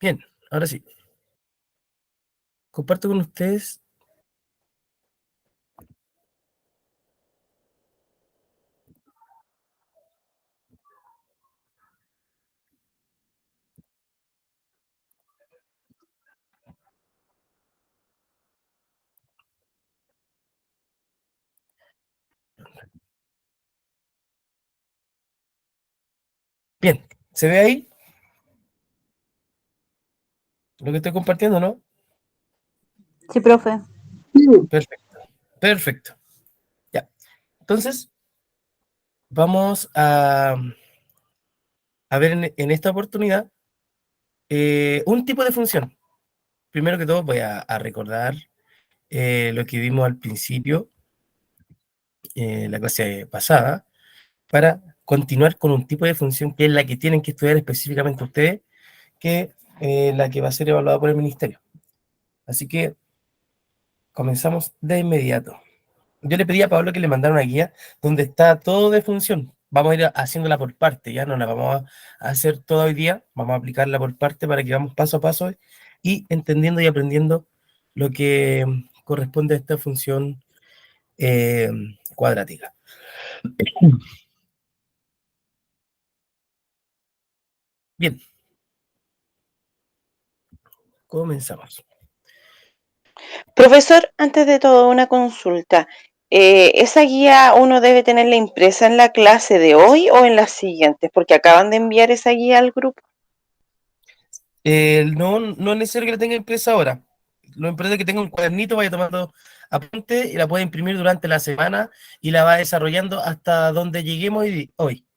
Bien, ahora sí. Comparto con ustedes. Bien, ¿se ve ahí lo que estoy compartiendo, no? Sí, profe. Perfecto, perfecto. Ya. Entonces, vamos a ver en esta oportunidad un tipo de función. Primero que todo, voy a recordar lo que vimos al principio, la clase pasada, para continuar con un tipo de función que es la que tienen que estudiar específicamente ustedes, que la que va a ser evaluada por el ministerio. Así que comenzamos de inmediato. Yo le pedí a Pablo que le mandara una guía donde está todo de función. Vamos a ir haciéndola por parte, ya no la vamos a hacer toda hoy día, vamos a aplicarla por parte para que vamos paso a paso y entendiendo y aprendiendo lo que corresponde a esta función cuadrática. Bien, comenzamos. Profesor, antes de todo, una consulta. ¿Esa guía uno debe tenerla impresa en la clase de hoy o en las siguientes? Porque acaban de enviar esa guía al grupo. No es necesario que la tenga impresa ahora. Lo importante es que tenga un cuadernito, vaya tomando apunte y la puede imprimir durante la semana y la va desarrollando hasta donde lleguemos hoy.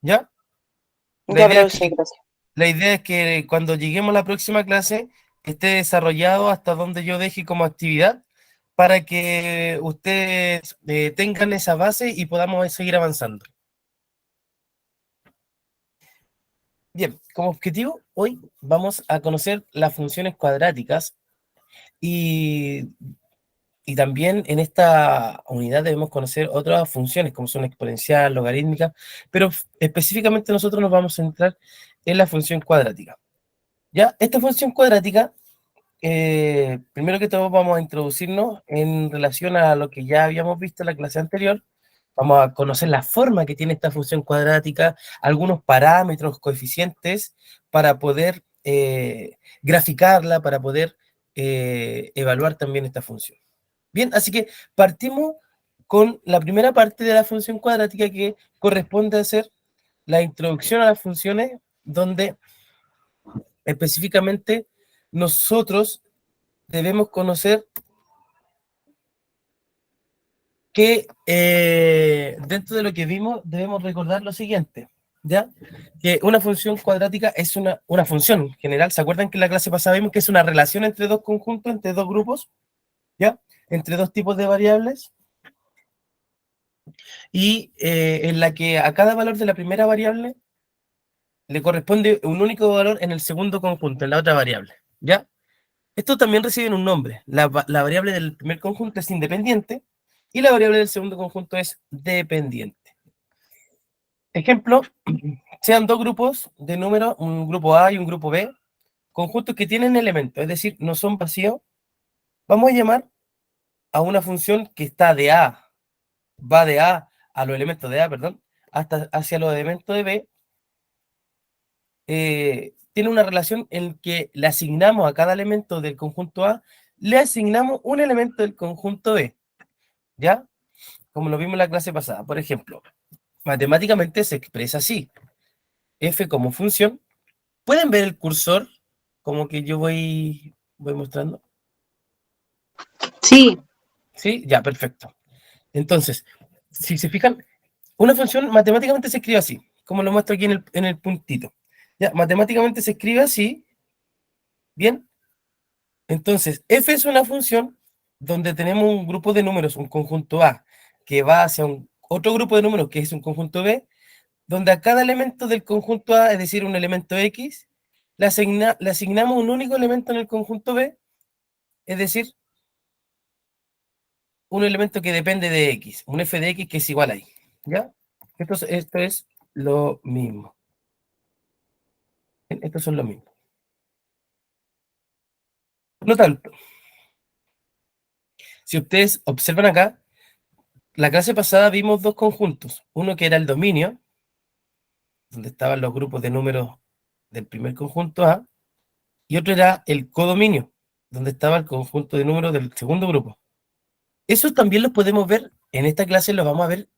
¿Ya? La Ya, idea es profesor, que, gracias. la idea es que cuando lleguemos a la próxima clase esté desarrollado hasta donde yo deje como actividad para que ustedes tengan esa base y podamos seguir avanzando. Bien, como objetivo, hoy vamos a conocer las funciones cuadráticas y, y también en esta unidad debemos conocer otras funciones como son exponencial, logarítmica, pero específicamente nosotros nos vamos a centrar en la función cuadrática. Ya, esta función cuadrática, primero que todo vamos a introducirnos en relación a lo que ya habíamos visto en la clase anterior. Vamos a conocer la forma que tiene esta función cuadrática, algunos parámetros, coeficientes, para poder graficarla, para poder evaluar también esta función. Bien, así que partimos con la primera parte de la función cuadrática que corresponde a hacer la introducción a las funciones, donde específicamente nosotros debemos conocer que dentro de lo que vimos debemos recordar lo siguiente, ¿ya? Que una función cuadrática es una función general. ¿Se acuerdan que en la clase pasada vimos que es una relación entre dos conjuntos, entre dos grupos, ¿ya? Entre dos tipos de variables y en la que a cada valor de la primera variable le corresponde un único valor en el segundo conjunto, en la otra variable, ¿ya? Estos también reciben un nombre. La variable del primer conjunto es independiente y la variable del segundo conjunto es dependiente. Ejemplo, sean dos grupos de números, un grupo A y un grupo B, conjuntos que tienen elementos, es decir, no son vacíos. Vamos a llamar a una función que está de A, va de A a los elementos de A, perdón, hasta hacia los elementos de B, tiene una relación en que le asignamos a cada elemento del conjunto A, le asignamos un elemento del conjunto B, ¿ya? Como lo vimos en la clase pasada. Por ejemplo, matemáticamente se expresa así. F como función. ¿Pueden ver el cursor? Como que yo voy mostrando. Sí. ¿Sí? Ya, perfecto. Entonces, si se fijan, una función matemáticamente se escribe así, como lo muestro aquí en el puntito. Ya, matemáticamente se escribe así, ¿bien? Entonces, f es una función donde tenemos un grupo de números, un conjunto A, que va hacia otro grupo de números, que es un conjunto B, donde a cada elemento del conjunto A, es decir, un elemento X, le asignamos un único elemento en el conjunto B, es decir, un elemento que depende de X, un f de X que es igual a Y, ¿ya? Esto es lo mismo. Estos son lo mismo. No tanto. Si ustedes observan acá, la clase pasada vimos dos conjuntos. Uno que era el dominio, donde estaban los grupos de números del primer conjunto A, y otro era el codominio, donde estaba el conjunto de números del segundo grupo. Eso también lo podemos ver, en esta clase lo vamos a ver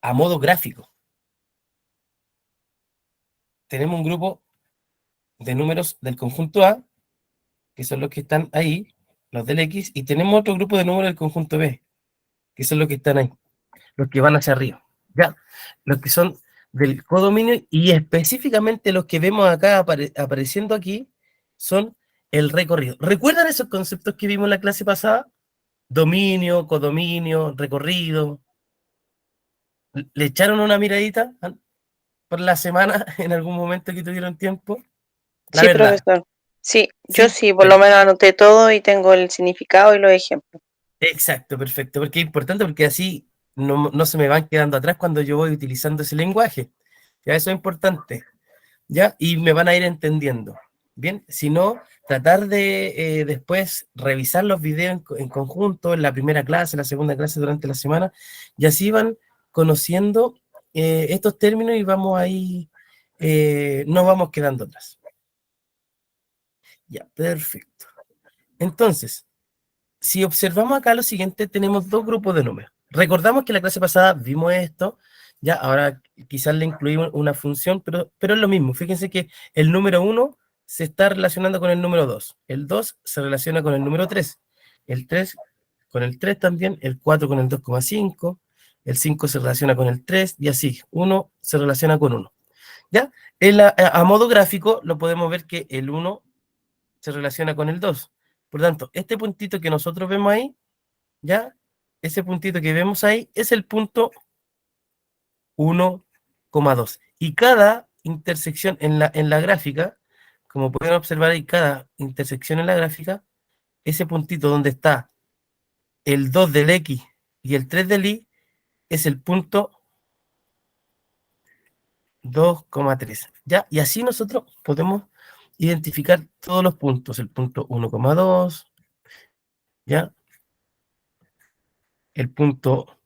a modo gráfico. Tenemos un grupo de números del conjunto A, que son los que están ahí, los del X, y tenemos otro grupo de números del conjunto B, que son los que están ahí, los que van hacia arriba, ¿ya? Los que son del codominio, y específicamente los que vemos acá apareciendo aquí son el recorrido. ¿Recuerdan esos conceptos que vimos en la clase pasada? Dominio, codominio, recorrido. ¿Le echaron una miradita por la semana en algún momento que tuvieron tiempo? La Sí, verdad, profesor. Sí, yo ¿sí? sí, por lo menos anoté todo y tengo el significado y los ejemplos. Exacto, perfecto, porque es importante, porque así no se me van quedando atrás cuando yo voy utilizando ese lenguaje. Ya eso es importante, ¿ya? Y me van a ir entendiendo. Bien, si no, tratar de después revisar los videos en conjunto, en la primera clase, en la segunda clase durante la semana, y así van conociendo estos términos y vamos ahí, nos vamos quedando atrás. Ya, perfecto. Entonces, si observamos acá lo siguiente, tenemos dos grupos de números. Recordamos que la clase pasada vimos esto, ya ahora quizás le incluimos una función, pero es lo mismo. Fíjense que el número 1 se está relacionando con el número 2, el 2 se relaciona con el número 3, el 3 con el 3 también, el 4 con el 2,5, el 5 se relaciona con el 3 y así, 1 se relaciona con 1. ¿Ya? A modo gráfico lo podemos ver que el 1 se relaciona con el 2. Por lo tanto, este puntito que nosotros vemos ahí, ¿ya? Ese puntito que vemos ahí es el punto 1,2. Y cada intersección en la gráfica, como pueden observar ahí, cada intersección en la gráfica, ese puntito donde está el 2 del X y el 3 del Y, es el punto 2,3. ¿Ya? Y así nosotros podemos identificar todos los puntos. El punto 1,2, ¿ya? El punto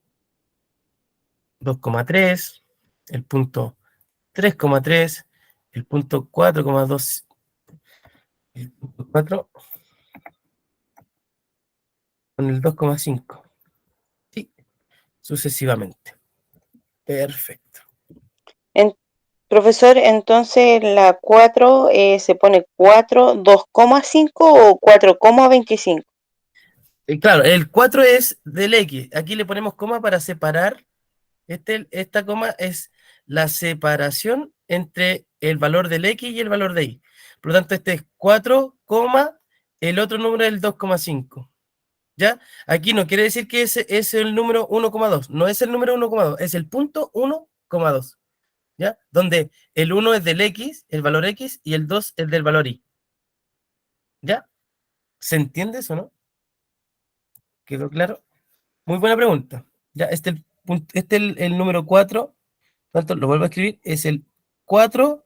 2,3, el punto 3,3, el punto 4,2, el punto 4 con el 2,5. Sí, sucesivamente. Perfecto. Profesor, entonces la 4 se pone 4, 2,5 o 4,25. Claro, el 4 es del X. Aquí le ponemos coma para separar. Esta coma es la separación entre el valor del X y el valor de Y. Por lo tanto, este es 4, el otro número es el 2,5. ¿Ya? Aquí no quiere decir que ese es el número 1,2. No es el número 1,2, es el punto 1,2. ¿Ya? Donde el 1 es del X, el valor X, y el 2 es del valor Y. ¿Ya? ¿Se entiende eso, no? ¿Quedó claro? Muy buena pregunta. Ya, este es el número 4. Tanto lo vuelvo a escribir, es el 4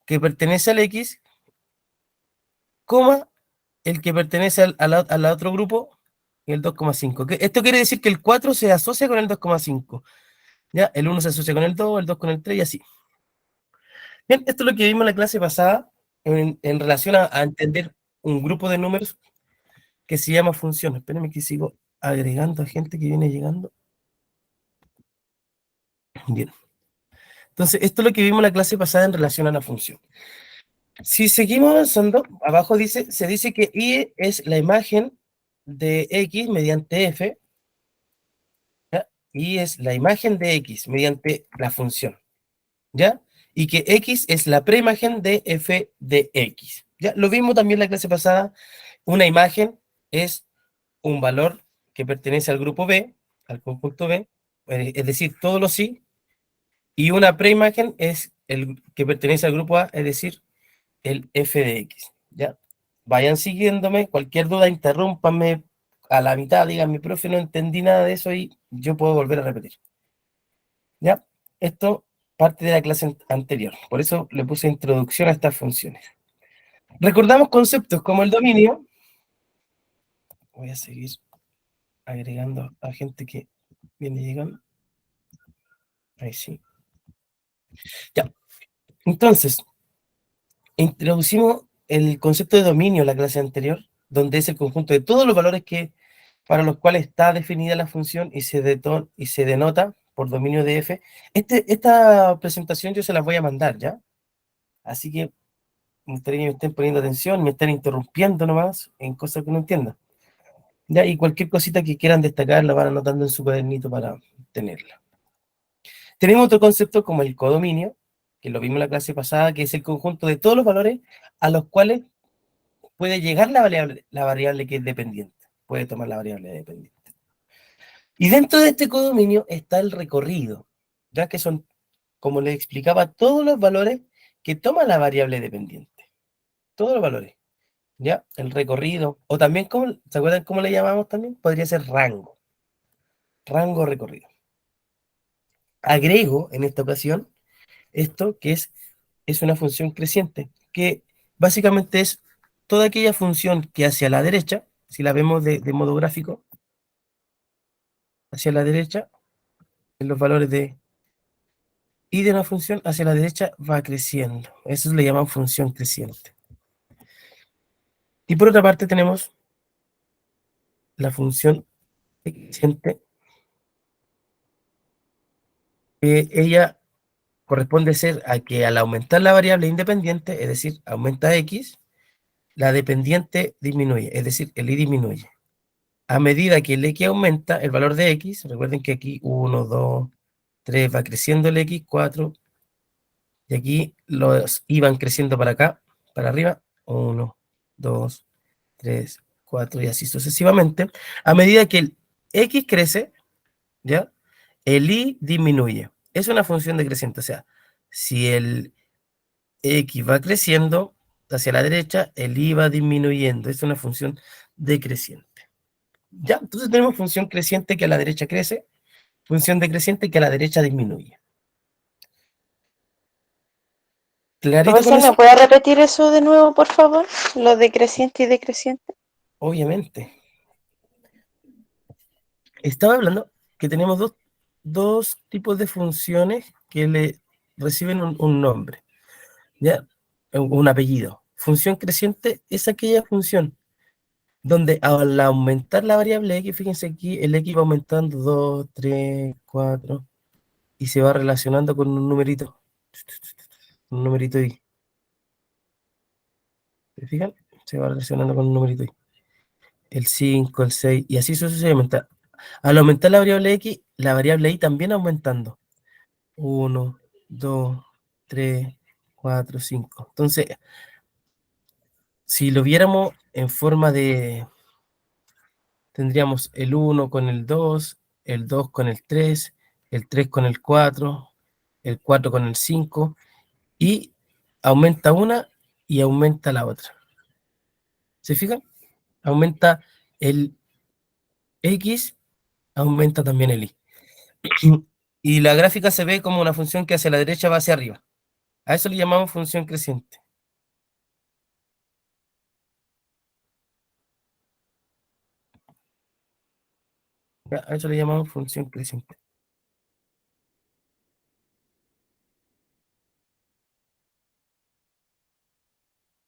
que pertenece al X, coma, el que pertenece al otro grupo, el 2,5. Esto quiere decir que el 4 se asocia con el 2,5. ¿Ya? El 1 se asocia con el 2, el 2 con el 3 y así. Bien, esto es lo que vimos en la clase pasada en relación a entender un grupo de números que se llama función. Espérenme que sigo agregando a gente que viene llegando. Bien. Entonces, esto es lo que vimos en la clase pasada en relación a la función. Si seguimos avanzando, abajo se dice que Y es la imagen de X mediante F, ¿ya? Y es la imagen de X mediante la función, ¿ya? Y que X es la preimagen de F de X, ¿ya? Lo vimos también en la clase pasada. Una imagen es un valor que pertenece al grupo B, al conjunto B, es decir, todos los Y, y una preimagen es el que pertenece al grupo A, es decir, el f de x, ¿ya? Vayan siguiéndome, cualquier duda, interrúmpanme a la mitad, díganme, profe, no entendí nada de eso y yo puedo volver a repetir, ¿ya? Esto parte de la clase anterior, por eso le puse introducción a estas funciones. Recordamos conceptos como el dominio, voy a seguir agregando a gente que viene llegando. Ahí sí. Ya. Entonces, introducimos el concepto de dominio en la clase anterior, donde es el conjunto de todos los valores para los cuales está definida la función y se denota por dominio de f. Esta presentación yo se las voy a mandar, ¿ya? Así que me gustaría que me estén poniendo atención, me estén interrumpiendo nomás en cosas que no entiendan. ¿Ya? Y cualquier cosita que quieran destacar la van anotando en su cuadernito para tenerla. Tenemos otro concepto como el codominio, que lo vimos en la clase pasada, que es el conjunto de todos los valores a los cuales puede llegar la variable que es dependiente. Puede tomar la variable dependiente. Y dentro de este codominio está el recorrido, ya que son, como les explicaba, todos los valores que toma la variable dependiente. Todos los valores. ¿Ya? El recorrido. O también, ¿se acuerdan cómo le llamamos también? Podría ser rango. Rango recorrido. Agrego en esta ocasión esto que es una función creciente, que básicamente es toda aquella función que hacia la derecha, si la vemos de modo gráfico, hacia la derecha, en los valores y de una función hacia la derecha va creciendo. Eso le llaman función creciente. Y por otra parte tenemos la función creciente, que ella corresponde ser a que al aumentar la variable independiente, es decir, aumenta x, la dependiente disminuye, es decir, el y disminuye. A medida que el x aumenta, el valor de x, recuerden que aquí 1, 2, 3 va creciendo el x, 4, y aquí los y van creciendo para acá, para arriba, 1, 2, 3, 4 y así sucesivamente. A medida que el x crece, ¿ya? El y disminuye. Es una función decreciente, o sea, si el x va creciendo hacia la derecha, el y va disminuyendo. Es una función decreciente. ¿Ya? Entonces tenemos función creciente que a la derecha crece, función decreciente que a la derecha disminuye. ¿Clarito con Profesor, ¿me eso? puede repetir eso de nuevo, por favor? Lo decreciente y decreciente. Obviamente. Estaba hablando que tenemos dos tipos de funciones que le reciben un nombre, ¿ya? Un apellido. Función creciente es aquella función donde al aumentar la variable x, fíjense aquí, el x va aumentando 2, 3, 4, y se va relacionando con un numerito y. ¿Se fijan? Se va relacionando con un numerito y. El 5, el 6, y así sucesivamente. Al aumentar la variable x, la variable y también aumentando. 1, 2, 3, 4, 5. Entonces, si lo viéramos en forma de, tendríamos el 1 con el 2 con el 3 con el 4 el 4 con el 5, y aumenta una y aumenta la otra. ¿Se fijan? Aumenta el x, aumenta también el y. Y la gráfica se ve como una función que hacia la derecha va hacia arriba. A eso le llamamos función creciente. A eso le llamamos función creciente.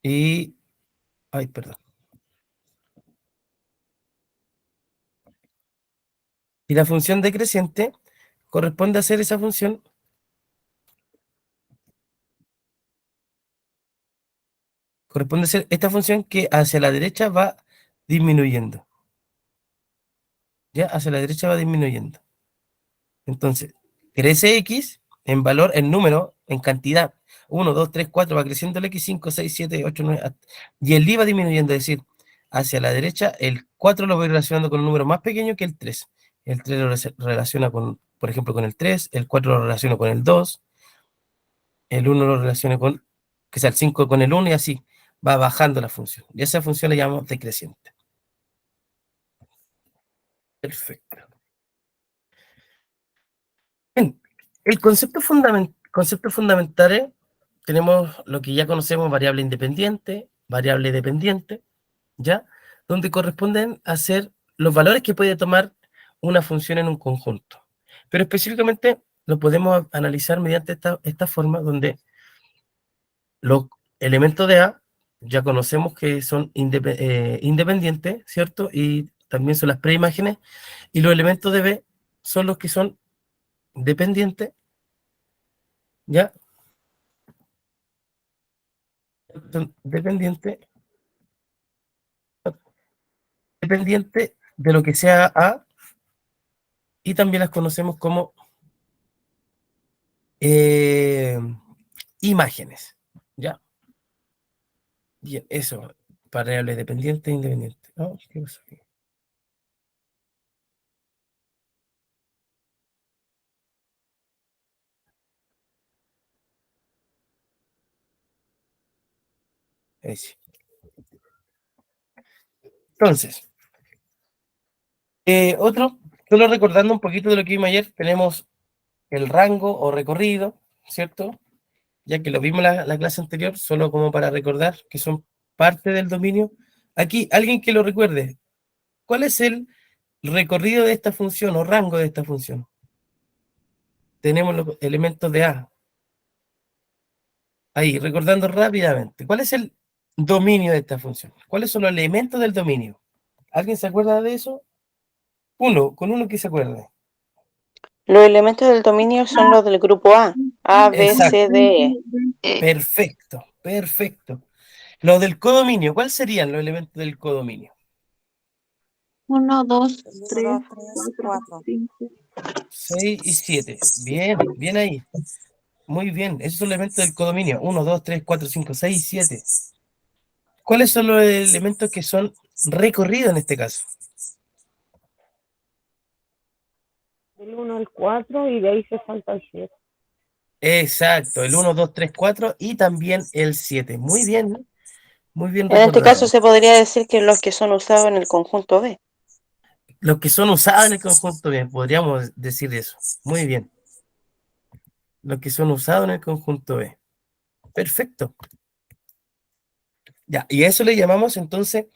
Y, ay, perdón. Y la función decreciente corresponde a ser esa función, corresponde a ser esta función que hacia la derecha va disminuyendo. ¿Ya? Hacia la derecha va disminuyendo. Entonces, crece x en valor, en número, en cantidad. 1, 2, 3, 4, va creciendo el x, 5, 6, 7, 8, 9, y el y va disminuyendo, es decir, hacia la derecha, el 4 lo voy relacionando con un número más pequeño que el 3. El 3 lo relaciona con, por ejemplo, con el 3, el 4 lo relaciona con el 2, el 1 lo relaciona con, que sea el 5 con el 1, y así va bajando la función. Y esa función la llamamos decreciente. Perfecto. Bien, el conceptos fundamentales, tenemos lo que ya conocemos: variable independiente, variable dependiente, ¿ya? donde corresponden a ser los valores que puede tomar una función en un conjunto. Pero específicamente lo podemos analizar mediante esta forma, donde los elementos de A ya conocemos que son independientes, ¿cierto? Y también son las preimágenes, y los elementos de B son los que son dependientes, ¿ya? Son dependientes de lo que sea A, y también las conocemos como eh, imágenes, ¿ya? Bien, eso, variables dependientes e independientes. Oh, ¿qué pasó aquí? Ahí sí. Entonces, solo recordando un poquito de lo que vimos ayer, tenemos el rango o recorrido, ¿cierto? Ya que lo vimos la clase anterior, solo como para recordar que son parte del dominio. Aquí, alguien que lo recuerde, ¿cuál es el recorrido de esta función o rango de esta función? Tenemos los elementos de A. Ahí, recordando rápidamente, ¿cuál es el dominio de esta función? ¿Cuáles son los elementos del dominio? ¿Alguien se acuerda de eso? Con uno que se acuerde. Los elementos del dominio son los del grupo A, B, C, Exacto, D, E. perfecto, perfecto. Los del codominio, ¿cuáles serían los elementos del codominio? 1, 2, El 1, 3, 2, 3, 4, 4. 5. 6 y 7. Bien, bien ahí. Muy bien, esos son los elementos del codominio. 1, 2, 3, 4, 5, 6 y 7. ¿Cuáles son los elementos que son recorridos en este caso? Del 1 al 4 y de ahí se salta al 7. Exacto, el 1, 2, 3, 4 y también el 7. Muy bien En este caso recordado. se podría decir que los que son usados en el conjunto B. Los que son usados en el conjunto, bien, podríamos decir eso. Muy bien. Los que son usados en el conjunto B. Perfecto. Ya, y a eso le llamamos entonces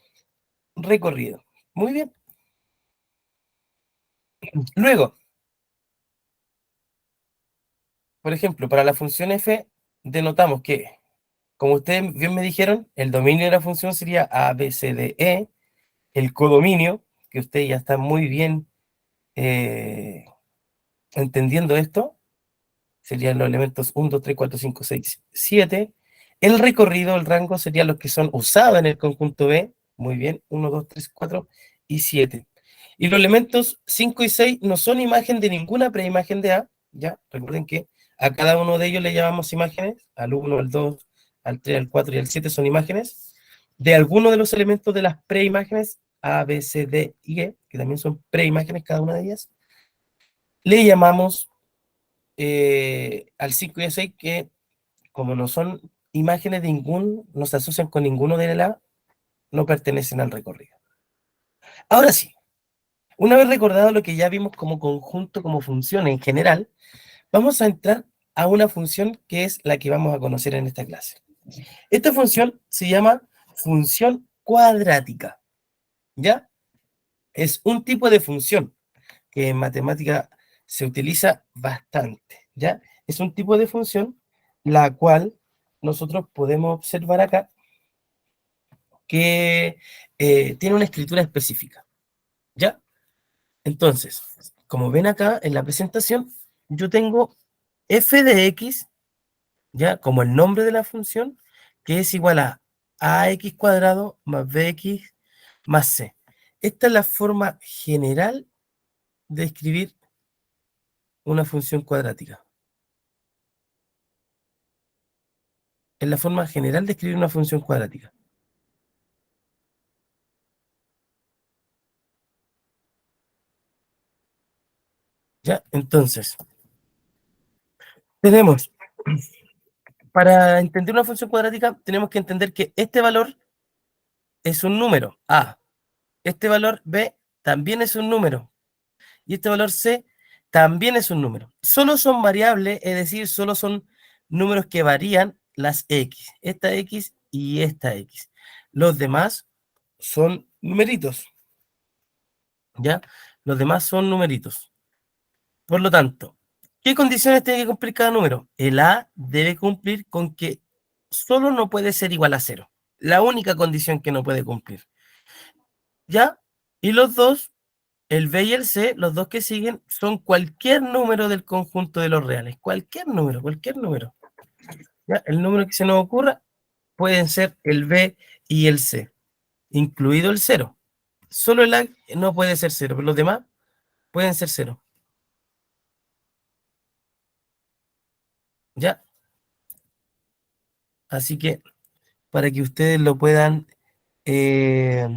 recorrido. Muy bien. Luego, por ejemplo, para la función f, denotamos que, como ustedes bien me dijeron, el dominio de la función sería A, B, C, D, E. El codominio, que ustedes ya están muy bien entendiendo esto, serían los elementos 1, 2, 3, 4, 5, 6, 7. El recorrido, el rango, serían los que son usados en el conjunto B. Muy bien, 1, 2, 3, 4 y 7. Y los elementos 5 y 6 no son imagen de ninguna preimagen de A. ¿Ya? Recuerden que a cada uno de ellos le llamamos imágenes. Al 1, al 2, al 3, al 4 y al 7 son imágenes de alguno de los elementos de las preimágenes A, B, C, D y E, que también son preimágenes cada una de ellas. Le llamamos al 5 y al 6 que, como no son imágenes de no se asocian con ninguno de la, no pertenecen al recorrido. Ahora sí, una vez recordado lo que ya vimos como conjunto, como función en general, vamos a entrar a una función que es la que vamos a conocer en esta clase. Esta función se llama función cuadrática, ¿ya? Es un tipo de función que en matemática se utiliza bastante, ¿ya? Es un tipo de función la cual nosotros podemos observar acá que tiene una escritura específica, ¿ya? Entonces, como ven acá en la presentación, yo tengo f de x, ¿ya? Como el nombre de la función, que es igual a ax cuadrado más bx más c. Esta es la forma general de escribir una función cuadrática. Es la forma general de escribir una función cuadrática. ¿Ya? Entonces, tenemos, para entender una función cuadrática, tenemos que entender que este valor es un número, A. Este valor B también es un número. Y este valor C también es un número. Solo son variables, es decir, solo son números que varían las X. Esta X y esta X. Los demás son numeritos, ¿ya? Los demás son numeritos. Por lo tanto, ¿qué condiciones tiene que cumplir cada número? El A debe cumplir con que solo no puede ser igual a 0. La única condición que no puede cumplir. ¿Ya? Y los dos, el B y el C, los dos que siguen, son cualquier número del conjunto de los reales. Cualquier número, cualquier número. ¿Ya? El número que se nos ocurra pueden ser el B y el C, incluido el 0. Solo el A no puede ser 0, pero los demás pueden ser 0. ¿Ya? Así que para que ustedes lo puedan eh,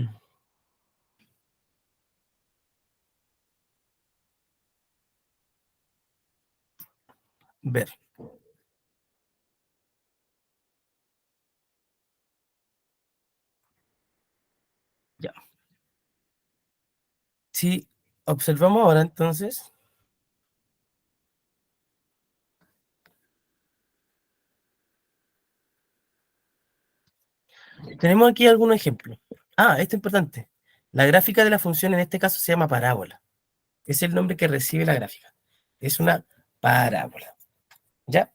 ver. Ya. Si observamos ahora entonces, tenemos aquí algunos ejemplos. Ah, esto es importante. La gráfica de la función en este caso se llama parábola. Es el nombre que recibe la gráfica. Es una parábola. ¿Ya?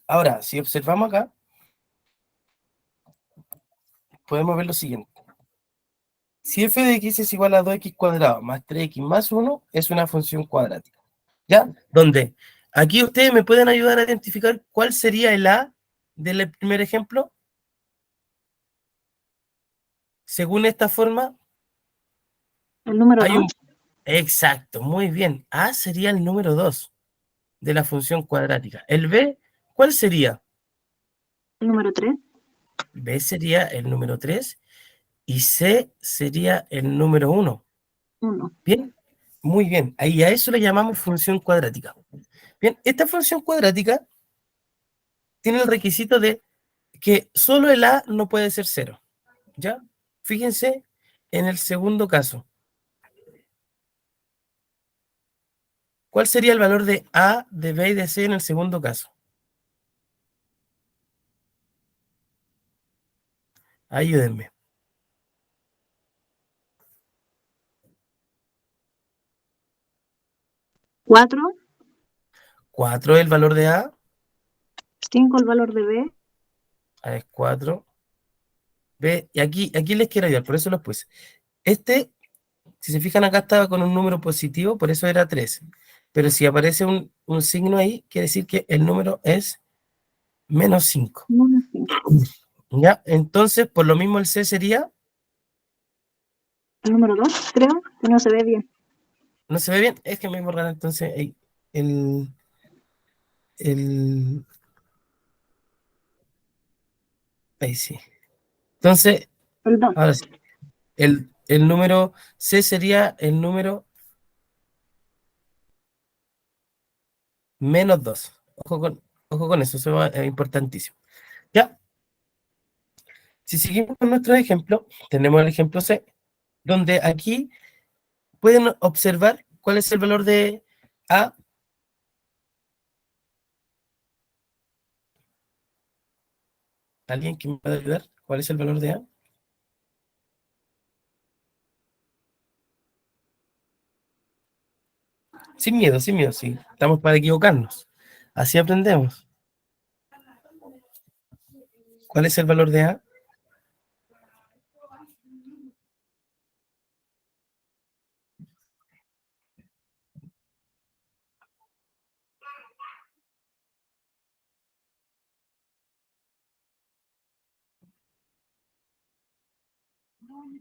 Ahora, si observamos acá, podemos ver lo siguiente. Si f de x es igual a 2x cuadrado más 3x más 1, es una función cuadrática. ¿Ya? Donde aquí ustedes me pueden ayudar a identificar cuál sería el a del primer ejemplo. Según esta forma, El número hay 2. un... Exacto, muy bien. A sería el número 2 de la función cuadrática. El b, ¿cuál sería? El número 3. B sería el número 3 y C sería el número 1. 1. Bien, muy bien. Ahí a eso le llamamos función cuadrática. Bien, esta función cuadrática tiene el requisito de que solo el a no puede ser 0. ¿Ya? Fíjense en el segundo caso. ¿Cuál sería el valor de a, de b y de c en el segundo caso? Ayúdenme. 4. 4 es el valor de a. 5 el valor de B. A es 4. B, y aquí les quiero ayudar, por eso los puse. Este, si se fijan acá estaba con un número positivo, por eso era 3. Pero si aparece un signo ahí, quiere decir que el número es menos 5. Menos 5. ¿Ya? Entonces, por lo mismo el C sería, El número 2, creo, que no se ve bien. ¿no se ve bien? Es que me borran entonces el, el, ahí sí. Entonces, El 2. ahora sí, el número C sería el número menos 2. Ojo con eso es importantísimo. ¿Ya? Si seguimos con nuestro ejemplo, tenemos el ejemplo C, donde aquí pueden observar cuál es el valor de A. ¿Alguien que me pueda ayudar? ¿Cuál es el valor de A? Sin miedo, sí. Estamos para equivocarnos. Así aprendemos. ¿Cuál es el valor de A?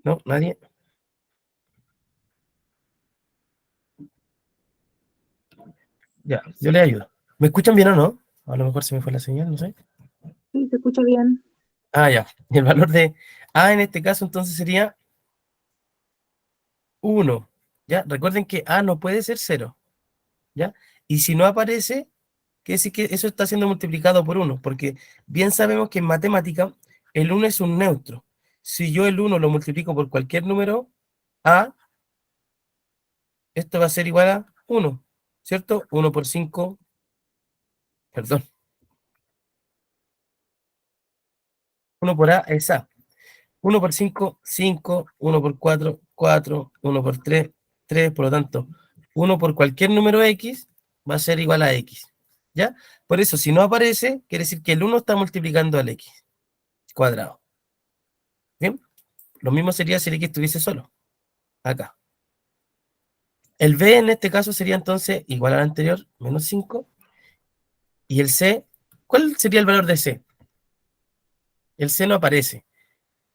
¿No? ¿Nadie? Ya, yo le ayudo. ¿Me escuchan bien o no? A lo mejor se me fue la señal, no sé. Sí, se escucha bien. Ah, ya. El valor de A en este caso entonces sería 1. ¿Ya? Recuerden que A no puede ser 0. ¿Ya? Y si no aparece, quiere decir que eso está siendo multiplicado por 1, porque bien sabemos que en matemática el 1 es un neutro. Si yo el 1 lo multiplico por cualquier número A, esto va a ser igual a 1, ¿cierto? 1 por 5, perdón, 1 por A es A. 1 por 5, 5. 1 por 4, 4. 1 por 3, 3. Por lo tanto, 1 por cualquier número X va a ser igual a X. ¿Ya? Por eso, si no aparece, quiere decir que el 1 está multiplicando al X cuadrado. ¿Bien? Lo mismo sería si el X estuviese solo. Acá. El B en este caso sería entonces igual al anterior, menos 5. Y el C, ¿cuál sería el valor de C? El C no aparece.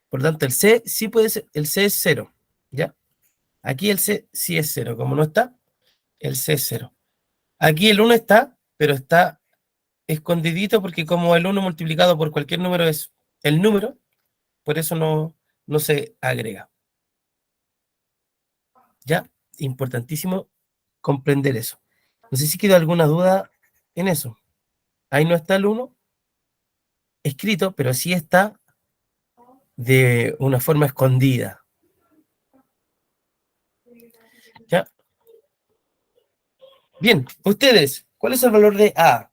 Por lo tanto, el C sí puede ser, el C es 0. ¿Ya? Aquí el C sí es 0. Como no está, el C es 0. Aquí el 1 está, pero está escondidito porque como el 1 multiplicado por cualquier número es el número, por eso no se agrega. ¿Ya? Importantísimo comprender eso. No sé si quedó alguna duda en eso. Ahí no está el 1 escrito, pero sí está de una forma escondida. ¿Ya? Bien, ustedes, ¿cuál es el valor de A?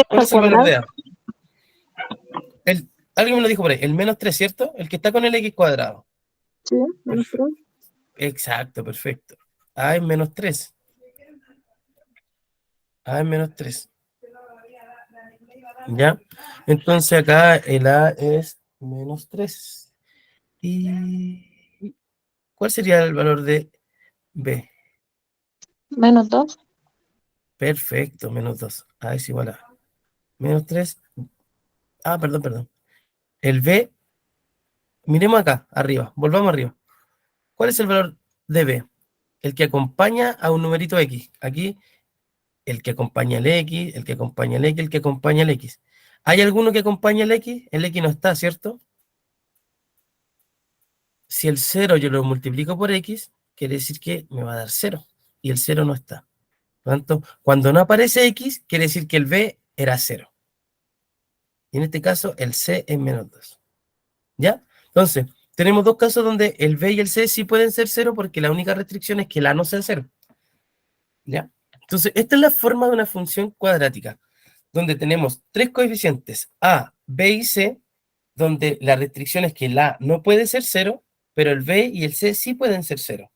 ¿Cuál es el valor de A? Alguien me lo dijo por ahí, el menos 3, ¿cierto? El que está con el X cuadrado. Sí, menos 3. Exacto, perfecto. A es menos 3. A es menos 3. ¿Ya? Entonces acá el A es menos 3. ¿Y cuál sería el valor de B? Menos 2. Perfecto, menos 2. A es igual a menos 3. Ah, perdón. El B, miremos acá, arriba, volvamos arriba. ¿Cuál es el valor de B? El que acompaña a un numerito X. Aquí, el que acompaña al X, el que acompaña al X, el que acompaña al X. ¿Hay alguno que acompaña al X? El X no está, ¿cierto? Si el 0 yo lo multiplico por X, quiere decir que me va a dar 0. Y el 0 no está. Por lo tanto, cuando no aparece X, quiere decir que el B era 0. Y en este caso, el C es menos 2. ¿Ya? Entonces, tenemos dos casos donde el B y el C sí pueden ser 0 porque la única restricción es que el A no sea 0. ¿Ya? Entonces, esta es la forma de una función cuadrática, donde tenemos tres coeficientes A, B y C, donde la restricción es que el A no puede ser 0, pero el B y el C sí pueden ser 0.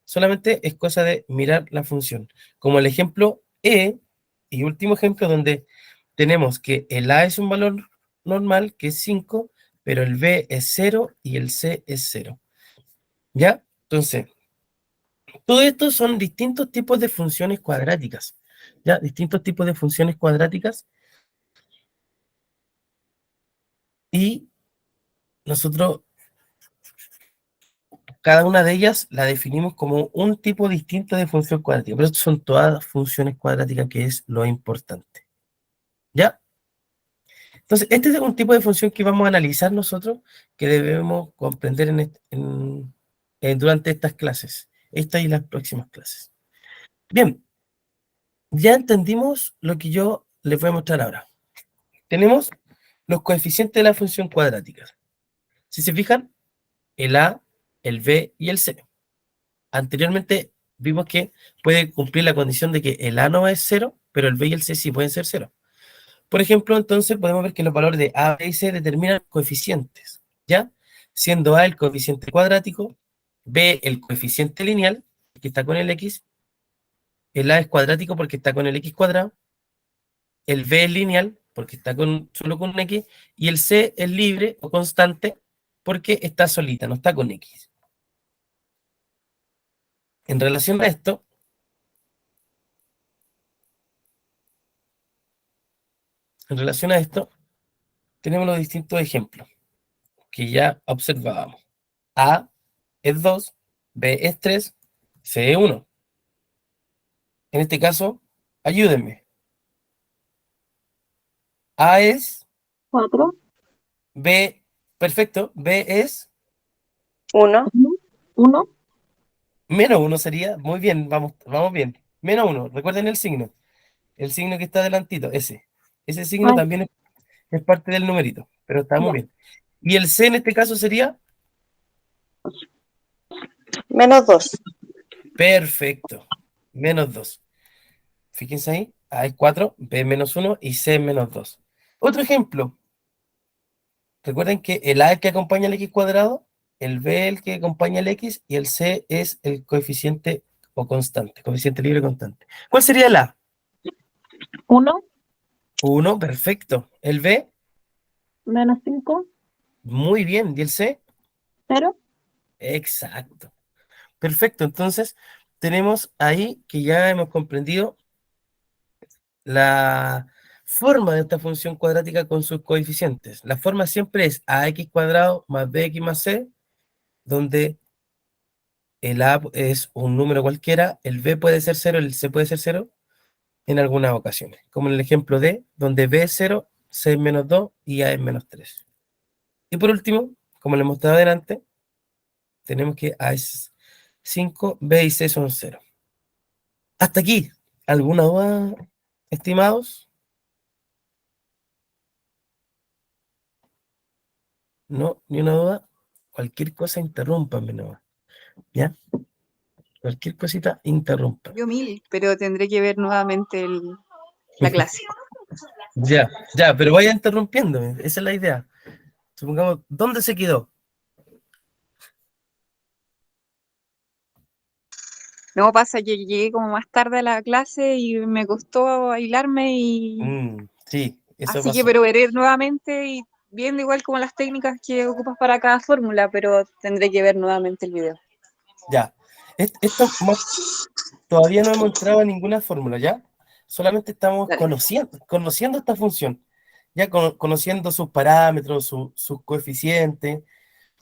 Solamente es cosa de mirar la función. Como el ejemplo E, y último ejemplo, donde tenemos que el A es un valor normal, que es 5, pero el B es 0 y el C es 0. ¿Ya? Entonces, todo esto son distintos tipos de funciones cuadráticas. ¿Ya? Distintos tipos de funciones cuadráticas. Y nosotros, cada una de ellas la definimos como un tipo distinto de función cuadrática. Pero son todas funciones cuadráticas, que es lo importante. ¿Ya? Entonces, este es un tipo de función que vamos a analizar nosotros, que debemos comprender durante estas clases. Esta y las próximas clases. Bien, ya entendimos lo que yo les voy a mostrar ahora. Tenemos los coeficientes de la función cuadrática. Si se fijan, el A, el B y el C. Anteriormente vimos que puede cumplir la condición de que el A no es 0, pero el B y el C sí pueden ser 0. Por ejemplo, entonces podemos ver que los valores de A, B y C determinan coeficientes, ¿ya? Siendo A el coeficiente cuadrático, B el coeficiente lineal, que está con el X, el A es cuadrático porque está con el X cuadrado, el B es lineal porque está solo con un X, y el C es libre o constante porque está solita, no está con X. En relación a esto, tenemos los distintos ejemplos que ya observábamos. A es 2, B es 3, C es 1. En este caso, ayúdenme. A es 4. B, perfecto. B es 1. 1. menos 1 sería. Muy bien, vamos bien. Menos 1, recuerden el signo. El signo que está adelantito, ese. Ese signo Ay, también es parte del numerito, pero está muy ya. bien. Y el C en este caso sería Menos 2. perfecto. Menos 2. Fíjense ahí. A es 4, B es menos 1 y C es menos 2. Otro ejemplo. Recuerden que el A es el que acompaña al X cuadrado, el B es el que acompaña al X y el C es el coeficiente o constante, coeficiente libre constante. ¿Cuál sería el A? 1 1, perfecto. El B, menos 5, muy bien. ¿Y el C? 0. Exacto. Perfecto. Entonces, tenemos ahí que ya hemos comprendido la forma de esta función cuadrática con sus coeficientes. La forma siempre es ax cuadrado más bx más c, donde el a es un número cualquiera, el b puede ser 0, el c puede ser 0 en algunas ocasiones, como en el ejemplo D, donde b es 0, c es menos 2 y a es menos 3. Y por último, como le mostraba adelante, tenemos que a es 5, b y c son 0. Hasta aquí, ¿alguna duda, estimados? No, ni una duda. Cualquier cosa, interrúmpanme nomás. ¿Ya? Cualquier cosita, interrumpa. Yo 1000, pero tendré que ver nuevamente la clase. Ya, ya, pero vaya interrumpiéndome. Esa es la idea. Supongamos, ¿dónde se quedó? No pasa que llegué como más tarde a la clase y me costó aislarme y Sí, eso así que pasó. pero veré nuevamente y viendo igual como las técnicas que ocupas para cada fórmula, pero tendré que ver nuevamente el video. Ya. Esto todavía no hemos entrado a ninguna fórmula, ¿ya? Solamente estamos Dale. conociendo esta función. Ya conociendo sus parámetros, sus coeficientes.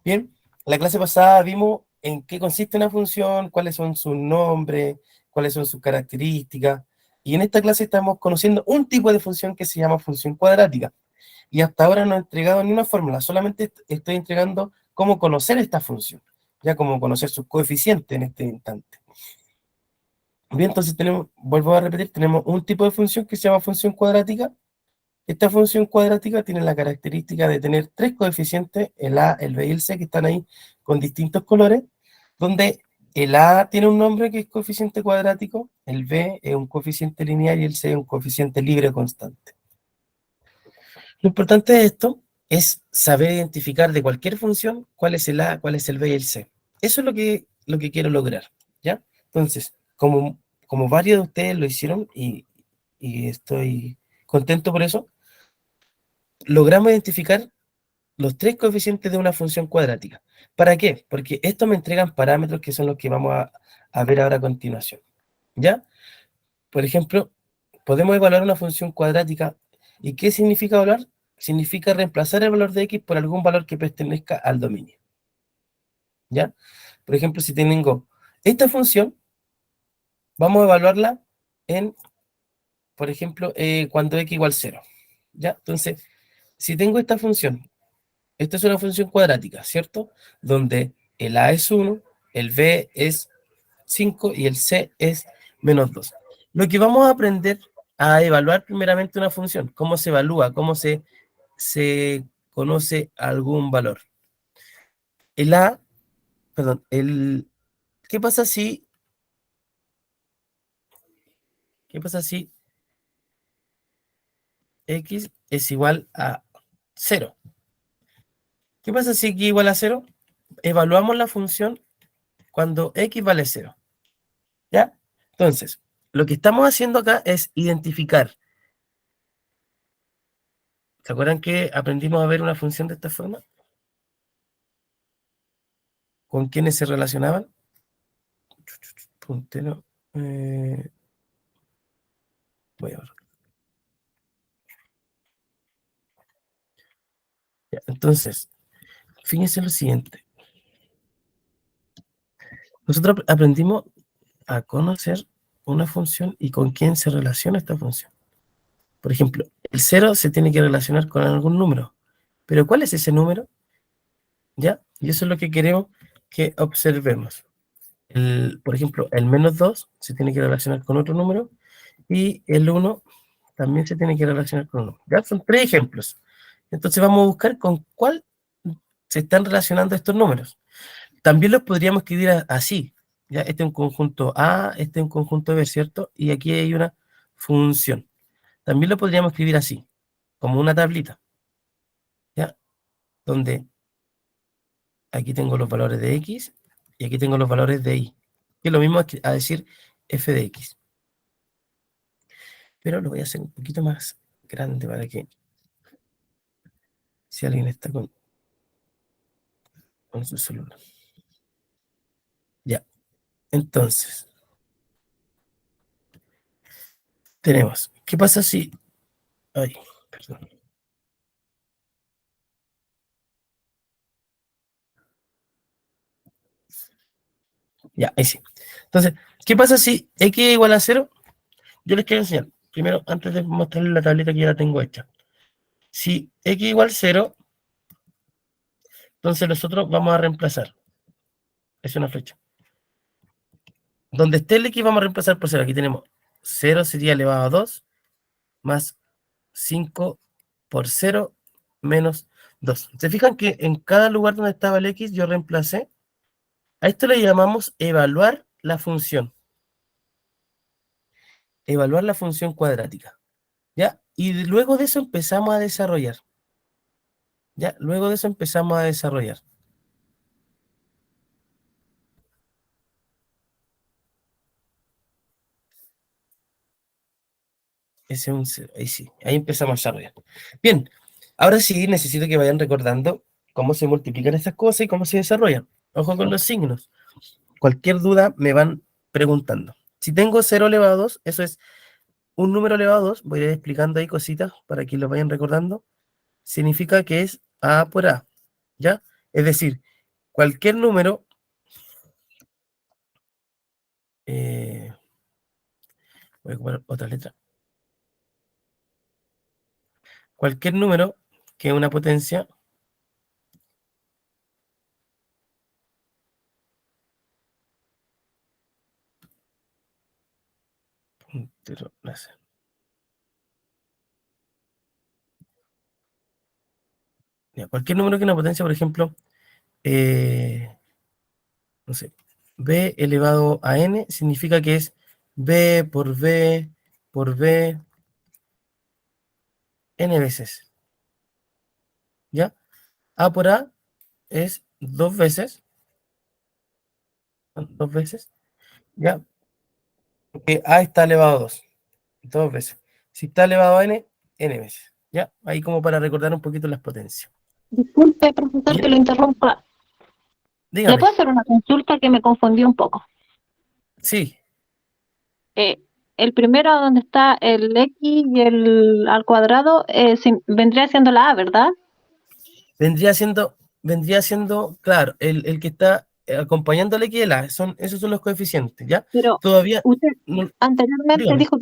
Bien, la clase pasada vimos en qué consiste una función, cuáles son sus nombres, cuáles son sus características, y en esta clase estamos conociendo un tipo de función que se llama función cuadrática, y hasta ahora no he entregado ni una fórmula, solamente estoy entregando cómo conocer esta función, ya como conocer sus coeficientes en este instante. Bien, entonces vuelvo a repetir, tenemos un tipo de función que se llama función cuadrática. Esta función cuadrática tiene la característica de tener tres coeficientes, el a, el b y el c, que están ahí con distintos colores, donde el a tiene un nombre que es coeficiente cuadrático, el b es un coeficiente lineal y el c es un coeficiente libre constante. Lo importante de esto es saber identificar de cualquier función cuál es el a, cuál es el b y el c. Eso es lo que quiero lograr, ¿ya? Entonces, como varios de ustedes lo hicieron y estoy contento por eso, logramos identificar los tres coeficientes de una función cuadrática. ¿Para qué? Porque estos me entregan parámetros que son los que vamos a ver ahora a continuación. ¿Ya? Por ejemplo, podemos evaluar una función cuadrática. ¿Y qué significa evaluar? Significa reemplazar el valor de x por algún valor que pertenezca al dominio. ¿Ya? Por ejemplo, si tengo esta función, vamos a evaluarla en, por ejemplo, cuando x igual 0. ¿Ya? Entonces, si tengo esta función, esta es una función cuadrática, ¿cierto? Donde el a es 1, el b es 5 y el c es menos 2. Lo que vamos a aprender a evaluar primeramente una función, cómo se evalúa, cómo se conoce algún valor. El a, perdón, ¿qué pasa si x es igual a 0? ¿Qué pasa si x igual a 0? Evaluamos la función cuando x vale 0. ¿Ya? Entonces, lo que estamos haciendo acá es identificar. ¿Se acuerdan que aprendimos a ver una función de esta forma? ¿Con quiénes se relacionaban? Puntero. Voy a ver. Ya, entonces, fíjense lo siguiente. Nosotros aprendimos a conocer una función y con quién se relaciona esta función. Por ejemplo, el 0 se tiene que relacionar con algún número. ¿Pero cuál es ese número? ¿Ya? Y eso es lo que queremos que observemos. Por ejemplo, el menos 2 se tiene que relacionar con otro número y el 1 también se tiene que relacionar con un número. ¿Ya? Son tres ejemplos. Entonces vamos a buscar con cuál se están relacionando estos números. También los podríamos escribir así. ¿Ya? Este es un conjunto A, este es un conjunto B, ¿cierto? Y aquí hay una función. También lo podríamos escribir así, como una tablita, ¿ya? Donde aquí tengo los valores de x y aquí tengo los valores de y. Que es lo mismo a decir f de x. Pero lo voy a hacer un poquito más grande para que, si alguien está con su celular. Ya, entonces, tenemos, ¿qué pasa si... Ay, perdón. Ya, ahí sí. Entonces, ¿qué pasa si x es igual a 0? Yo les quiero enseñar, primero, antes de mostrarles la tableta que ya la tengo hecha. Si x igual a 0, entonces nosotros vamos a reemplazar. Es una flecha. Donde esté el x vamos a reemplazar por 0. Aquí tenemos 0 sería elevado a 2 más 5 por 0 menos 2. ¿Se fijan que en cada lugar donde estaba el x yo reemplacé? A esto le llamamos evaluar la función. Evaluar la función cuadrática. ¿Ya? Y luego de eso empezamos a desarrollar. ¿Ya? Luego de eso empezamos a desarrollar. Ese es un 0. Ahí sí. Ahí empezamos a desarrollar. Bien. Ahora sí necesito que vayan recordando cómo se multiplican estas cosas y cómo se desarrollan. Ojo con los signos. Cualquier duda me van preguntando. Si tengo 0 elevado a 2, eso es un número elevado a 2, voy a ir explicando ahí cositas para que lo vayan recordando. Significa que es A por A, ¿ya? Es decir, cualquier número, voy a ocupar otra letra, cualquier número que es una potencia puntero láser. Ya, cualquier número que es una potencia, por ejemplo, no sé, b elevado a n significa que es b por b n veces, ¿ya? A por A es dos veces, ¿ya? Porque A está elevado a 2, dos veces. Si está elevado a n, n veces, ¿ya? Ahí como para recordar un poquito las potencias. Disculpe, profesor, que Bien, lo interrumpa. ¿Le dígame, puedo hacer una consulta que me confundió un poco? sí, Eh, el primero donde está el x y el al cuadrado vendría siendo la a, ¿verdad? vendría siendo, claro, el que está acompañando al X y el A, esos son los coeficientes, ¿ya? Pero Todavía, usted no, anteriormente dígame. dijo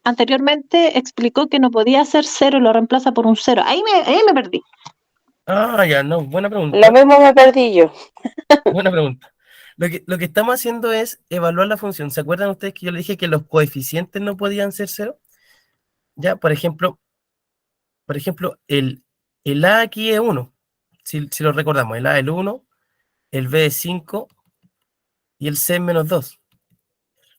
anteriormente explicó que no podía ser cero y lo reemplaza por un cero. Ahí me perdí. Ah, ya, no, buena Lo pregunta, mismo me perdí yo. buena pregunta. Lo que estamos haciendo es evaluar la función. ¿Se acuerdan ustedes que yo le dije que los coeficientes no podían ser cero? Ya, por ejemplo, el A aquí es 1, si lo recordamos, el A es el 1, el B es 5 y el C es menos 2.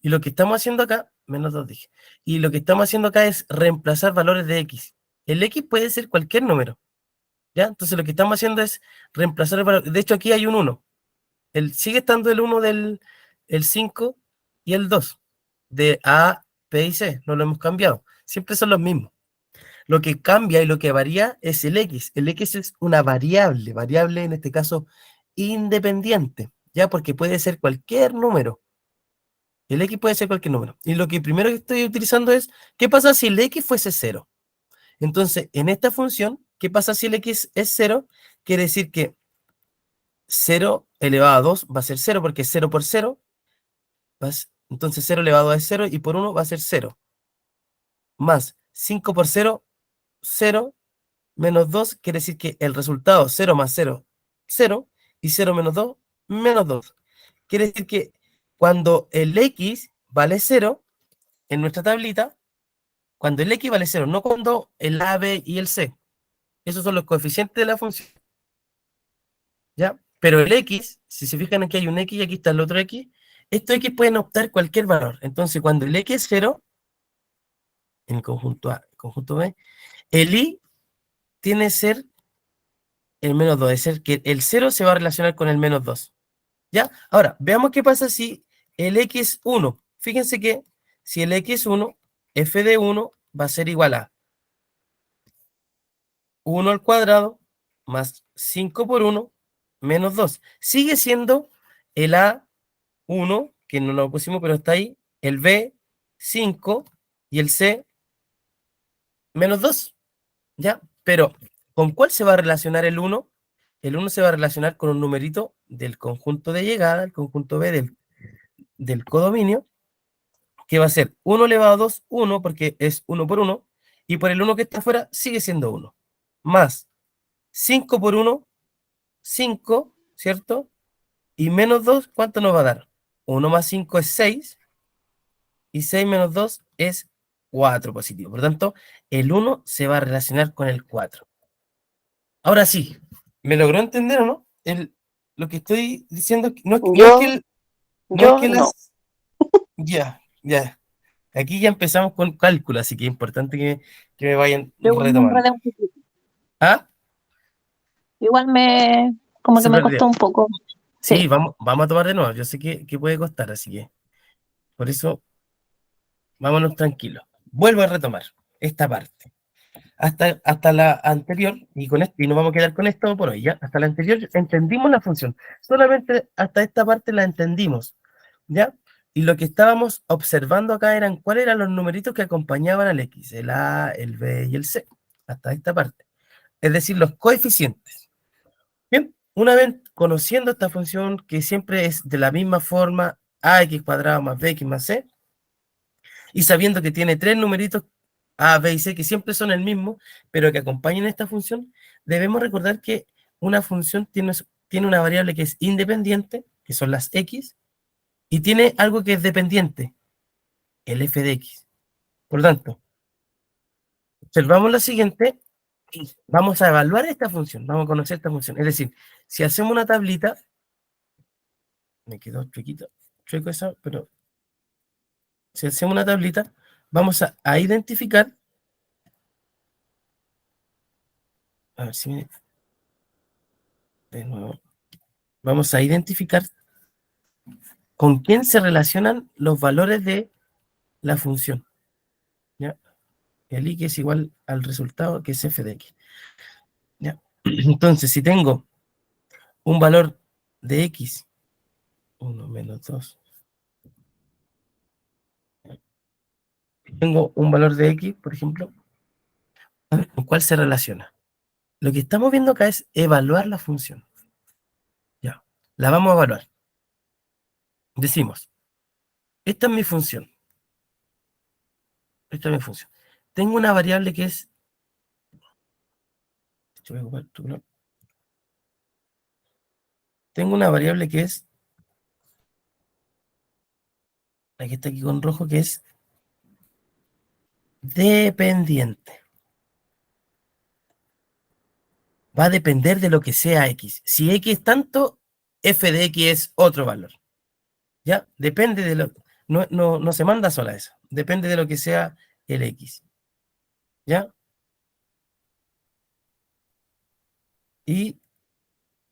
Y lo que estamos haciendo acá, menos 2 dije, y lo que estamos haciendo acá es reemplazar valores de X. El X puede ser cualquier número, ¿ya? Entonces lo que estamos haciendo es reemplazar el valor. De hecho aquí hay un 1. Sigue estando el 1 el 5 y el 2 de A, B y C, no lo hemos cambiado. Siempre son los mismos. Lo que cambia y lo que varía es el X. El X es una variable en este caso independiente, ¿ya? Porque puede ser cualquier número. El X puede ser cualquier número. Y lo que primero que estoy utilizando es, ¿qué pasa si el X fuese 0? Entonces, en esta función, ¿qué pasa si el X es 0? Quiere decir que 0 elevado a 2 va a ser 0, porque 0 por 0, entonces 0 elevado a 2 es 0, y por 1 va a ser 0. Más 5 por 0, 0, menos 2, quiere decir que el resultado 0 más 0, 0, y 0 menos 2, menos 2. Quiere decir que cuando el X vale 0, en nuestra tablita, cuando el X vale 0, no cuando el A, B y el C. Esos son los coeficientes de la función, ¿ya? Pero el X, si se fijan aquí hay un X y aquí está el otro X, estos X pueden optar cualquier valor. Entonces, cuando el X es 0, en el conjunto A, conjunto B, el I tiene que ser el menos 2, es decir, que el 0 se va a relacionar con el menos 2. ¿Ya? Ahora, veamos qué pasa si el X es 1. Fíjense que si el X es 1, f de 1 va a ser igual a 1 al cuadrado más 5 por 1 menos 2. Sigue siendo el A1, que no lo pusimos, pero está ahí, el B 5 y el C menos 2. ¿Ya? Pero, ¿con cuál se va a relacionar el 1? El 1 se va a relacionar con un numerito del conjunto de llegada, el conjunto B del codominio, que va a ser 1 elevado a 2, 1, porque es 1 por 1, y por el 1 que está afuera sigue siendo 1, más 5 por 1, 5, ¿cierto? Y menos 2, ¿cuánto nos va a dar? 1 más 5 es 6, y 6 menos 2 es 4 positivo. Por lo tanto, el 1 se va a relacionar con el 4. Ahora sí, ¿me logró entender o no? Lo que estoy diciendo no es que Yo no. Ya, ya. Aquí ya empezamos con cálculo, así que es importante que me vayan Yo igual me retomando. enredé un poquito. ¿Ah? Igual como Se que me perdió. costó un poco. Sí, Sí. vamos a tomar de nuevo. Yo sé que puede costar, así que por eso vámonos tranquilos. Vuelvo a retomar esta parte. Hasta la anterior, y nos vamos a quedar con esto por hoy, ¿ya? Hasta la anterior entendimos la función. Solamente hasta esta parte la entendimos, ¿ya? Y lo que estábamos observando acá eran cuáles eran los numeritos que acompañaban al X, el A, el B y el C, hasta esta parte. Es decir, los coeficientes. Bien, una vez conociendo esta función que siempre es de la misma forma, ax cuadrado más bx más c, y sabiendo que tiene tres numeritos a, b y c que siempre son el mismo, pero que acompañan esta función, debemos recordar que una función tiene una variable que es independiente, que son las x, y tiene algo que es dependiente, el f de x. Por lo tanto, observamos la siguiente y vamos a evaluar esta función, vamos a conocer esta función. Es decir, si hacemos una tablita, me quedó chueco eso, pero si hacemos una tablita, vamos a identificar, a ver si de nuevo, vamos a identificar con quién se relacionan los valores de la función. ¿Ya? El i que es igual al resultado que es f de x. ¿Ya? Entonces, si tengo un valor de x, 1 menos 2, tengo un valor de x, por ejemplo, ¿con cuál se relaciona? Lo que estamos viendo acá es evaluar la función. Ya, la vamos a evaluar. Decimos, esta es mi función. Esta es mi función. Tengo una variable que es... Tengo una variable que es... La que está aquí con rojo, que es dependiente. Va a depender de lo que sea x. Si x es tanto, f de x es otro valor. ¿Ya? Depende de lo... No se manda sola eso. Depende de lo que sea el x. ¿Ya? Y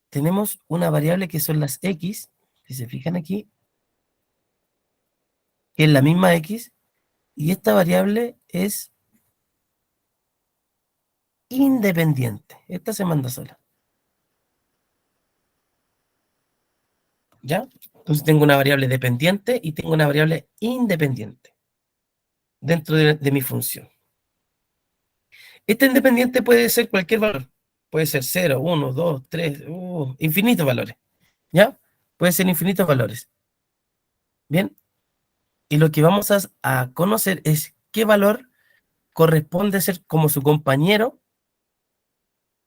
tenemos una variable que son las x, si se fijan aquí, que es la misma x, y esta variable es independiente. Esta se manda sola. ¿Ya? Entonces tengo una variable dependiente y tengo una variable independiente dentro de mi función. Esta independiente puede ser cualquier valor. Puede ser 0, 1, 2, 3, infinitos valores. ¿Ya? Puede ser infinitos valores. Bien. Y lo que vamos a conocer es qué valor corresponde ser como su compañero,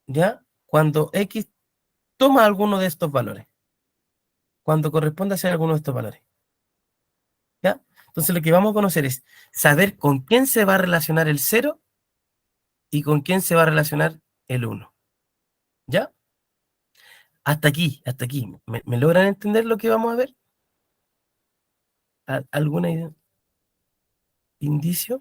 ¿ya? Cuando x toma alguno de estos valores. Cuando corresponde a ser alguno de estos valores. ¿Ya? Entonces lo que vamos a conocer es saber con quién se va a relacionar el 0 y con quién se va a relacionar el 1. ¿Ya? Hasta aquí. ¿Me logran entender lo que vamos a ver? ¿Alguna idea? ¿Indicio?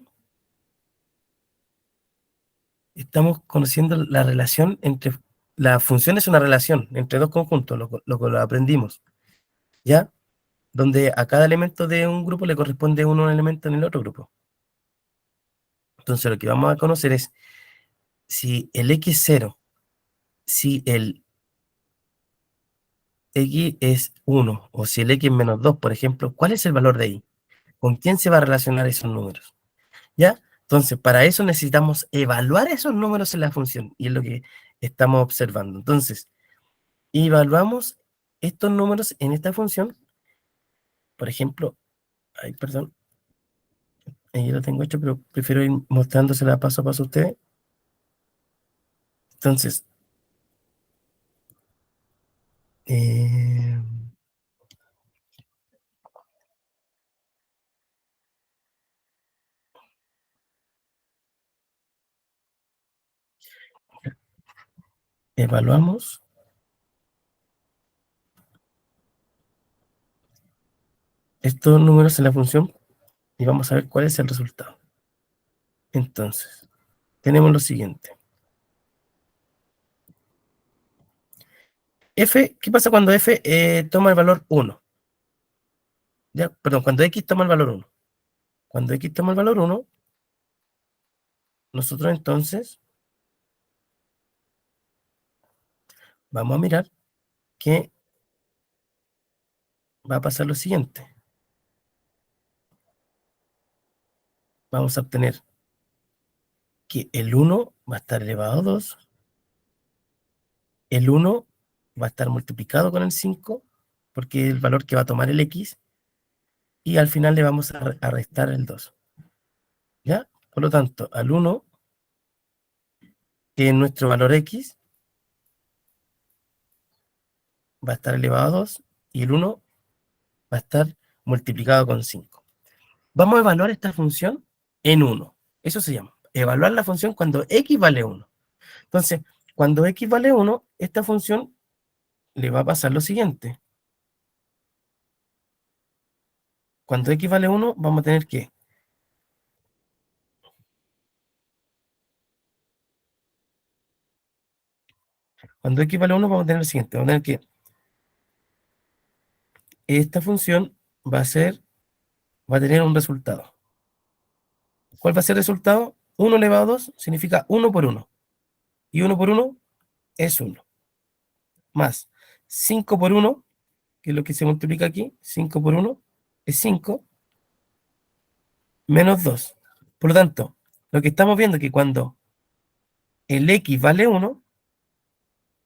estamos conociendo la relación entre... La función es una relación entre dos conjuntos, lo aprendimos, ¿ya? Donde a cada elemento de un grupo le corresponde un elemento en el otro grupo. Entonces lo que vamos a conocer es si el x0, si el x es 1 o si el x es menos 2, por ejemplo, ¿cuál es el valor de y? ¿Con quién se va a relacionar esos números? ¿Ya? Entonces, para eso necesitamos evaluar esos números en la función, y es lo que estamos observando. Entonces, evaluamos estos números en esta función. Por ejemplo, ay, perdón, ahí lo tengo hecho, pero prefiero ir mostrándosela paso a paso a ustedes. Entonces, evaluamos estos números en la función y vamos a ver cuál es el resultado. Entonces, tenemos lo siguiente. F, ¿qué pasa cuando f toma el valor 1? ¿Ya? Perdón, cuando x toma el valor 1. Cuando x toma el valor 1, nosotros entonces vamos a mirar que va a pasar lo siguiente. Vamos a obtener que el 1 va a estar elevado a 2, el 1 va a estar multiplicado con el 5, porque es el valor que va a tomar el x, y al final le vamos a restar el 2. ¿Ya? Por lo tanto, al 1, que es nuestro valor x, va a estar elevado a 2, y el 1 va a estar multiplicado con 5. Vamos a evaluar esta función en 1. Eso se llama evaluar la función cuando x vale 1. Entonces, cuando x vale 1, esta función le va a pasar lo siguiente. Cuando x vale 1, vamos a tener que... Cuando x vale 1, vamos a tener lo siguiente. Vamos a tener que esta función va a tener un resultado. ¿Cuál va a ser el resultado? 1 elevado a 2 significa 1 por 1. Y 1 por 1 es 1. Más 5 por 1, que es lo que se multiplica aquí, 5 por 1 es 5, menos 2. Por lo tanto, lo que estamos viendo es que cuando el x vale 1,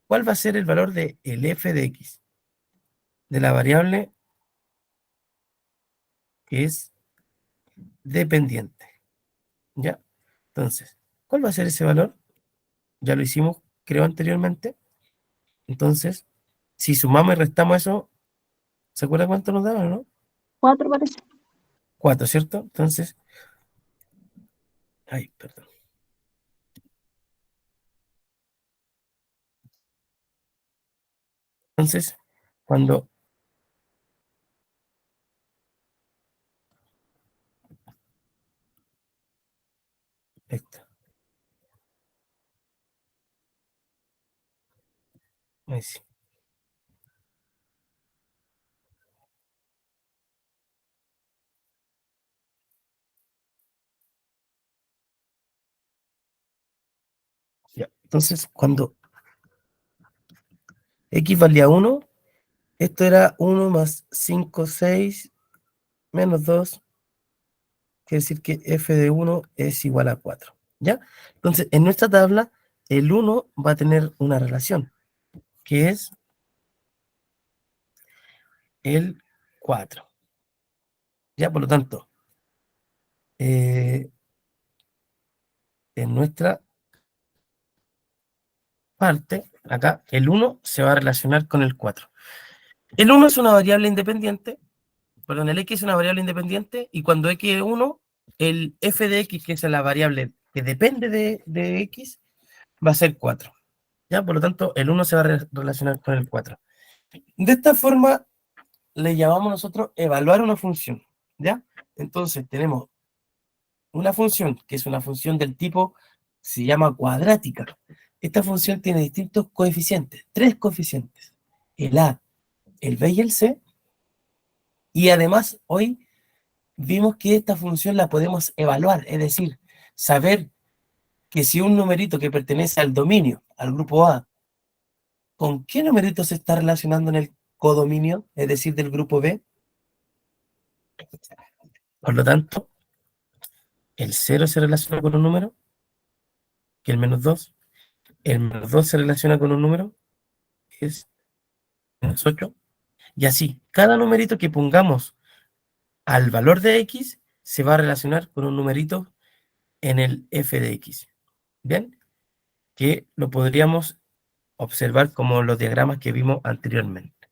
¿cuál va a ser el valor de el f de x? De la variable que es dependiente. ¿Ya? Entonces, ¿cuál va a ser ese valor? Ya lo hicimos, creo, anteriormente. Entonces, si sumamos y restamos eso, ¿se acuerda cuánto nos daba, no? 4 parece. 4, ¿cierto? Entonces, ay, perdón. Entonces, cuando esto, ahí sí. Ya. Entonces, cuando x valía 1, esto era 1 más 5, 6, menos 2, quiere decir que f de 1 es igual a 4. ¿Ya? Entonces, en nuestra tabla, el 1 va a tener una relación, que es el 4. ¿Ya? Por lo tanto, en nuestra parte, acá, el 1 se va a relacionar con el 4. El 1 es una variable independiente, perdón, el x es una variable independiente, y cuando x es 1, el f de x, que es la variable que depende de x, va a ser 4. ¿Ya? Por lo tanto, el 1 se va a relacionar con el 4. De esta forma, le llamamos nosotros evaluar una función. ¿Ya? Entonces, tenemos una función que es una función del tipo se llama cuadrática. Esta función tiene distintos coeficientes, 3 coeficientes, el A, el B y el C, y además hoy vimos que esta función la podemos evaluar, es decir, saber que si un numerito que pertenece al dominio, al grupo A, ¿con qué numerito se está relacionando en el codominio, es decir, del grupo B? Por lo tanto, el 0 se relaciona con un número, que el -2. El -2 se relaciona con un número, que es -8. Y así, cada numerito que pongamos al valor de x se va a relacionar con un numerito en el f de x. ¿Bien? Que lo podríamos observar como los diagramas que vimos anteriormente.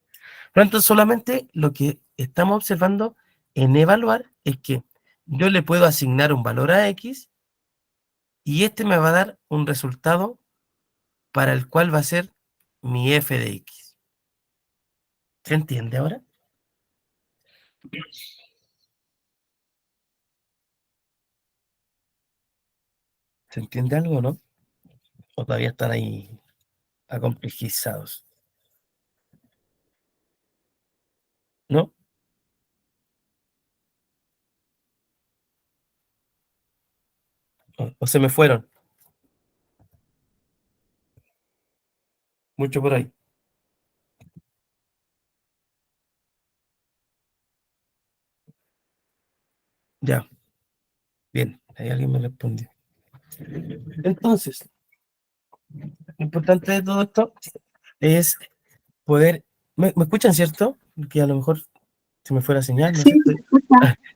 Por lo tanto, solamente lo que estamos observando en evaluar es que yo le puedo asignar un valor a x y este me va a dar un resultado para el cual va a ser mi f de x. ¿Se entiende ahora? ¿Se entiende algo, no? ¿O todavía están ahí acomplejizados? ¿No? ¿O se me fueron? Mucho por ahí. Ya. Bien, ahí alguien me respondió. Entonces, lo importante de todo esto es poder... ¿Me escuchan, cierto? Porque a lo mejor se me fue la señal, ¿no es Sí, cierto?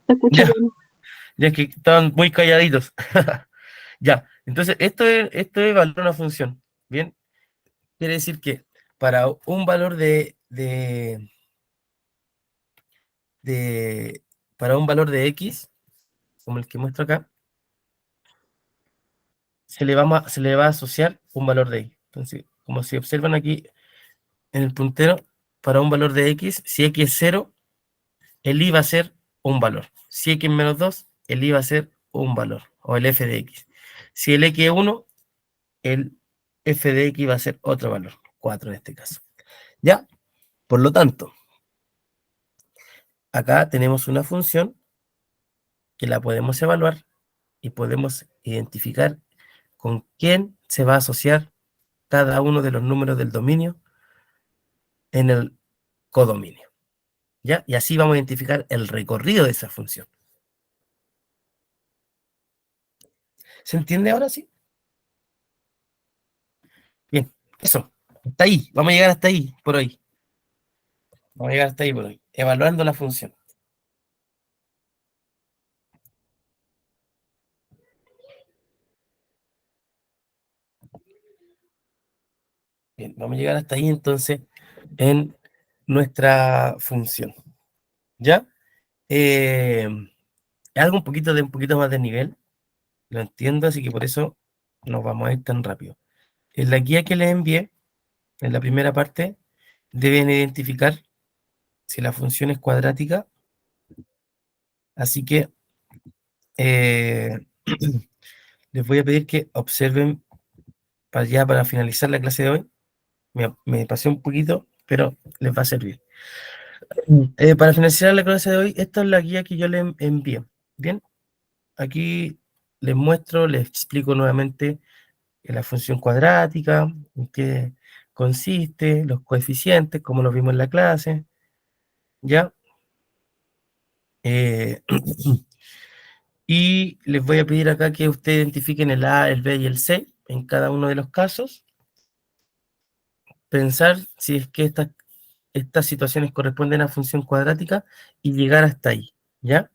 se escucha Ya, bien. ya que estaban muy calladitos. Ya, entonces esto es evaluar una función. Bien, quiere decir que para un valor para un valor de x, como el que muestro acá, se le va a asociar un valor de y. Entonces, como si observan aquí en el puntero, para un valor de x, si x es 0, el i va a ser un valor. Si x es -2, el i va a ser un valor, o el f de x. Si el x es 1, el f de x va a ser otro valor, 4 en este caso. ¿Ya? Por lo tanto, acá tenemos una función que la podemos evaluar y podemos identificar con quién se va a asociar cada uno de los números del dominio en el codominio. ¿Ya? Y así vamos a identificar el recorrido de esa función. ¿Se entiende ahora sí? Bien, eso. Hasta ahí. Vamos a llegar hasta ahí por hoy. Vamos a llegar hasta ahí por hoy. Evaluando la función. Bien, vamos a llegar hasta ahí entonces en nuestra función. ¿Ya? Es algo un poquito más de nivel. Lo entiendo, así que por eso nos vamos a ir tan rápido. En la guía que les envié, en la primera parte, deben identificar si la función es cuadrática. Así que les voy a pedir que observen para finalizar la clase de hoy. Me pasé un poquito, pero les va a servir. Para finalizar la clase de hoy, esta es la guía que yo les envié. Bien, aquí les muestro, les explico nuevamente la función cuadrática, en qué consiste, los coeficientes, como los vimos en la clase, ¿ya? Y les voy a pedir acá que ustedes identifiquen el A, el B y el C en cada uno de los casos. Pensar si es que estas situaciones corresponden a función cuadrática y llegar hasta ahí, ¿ya?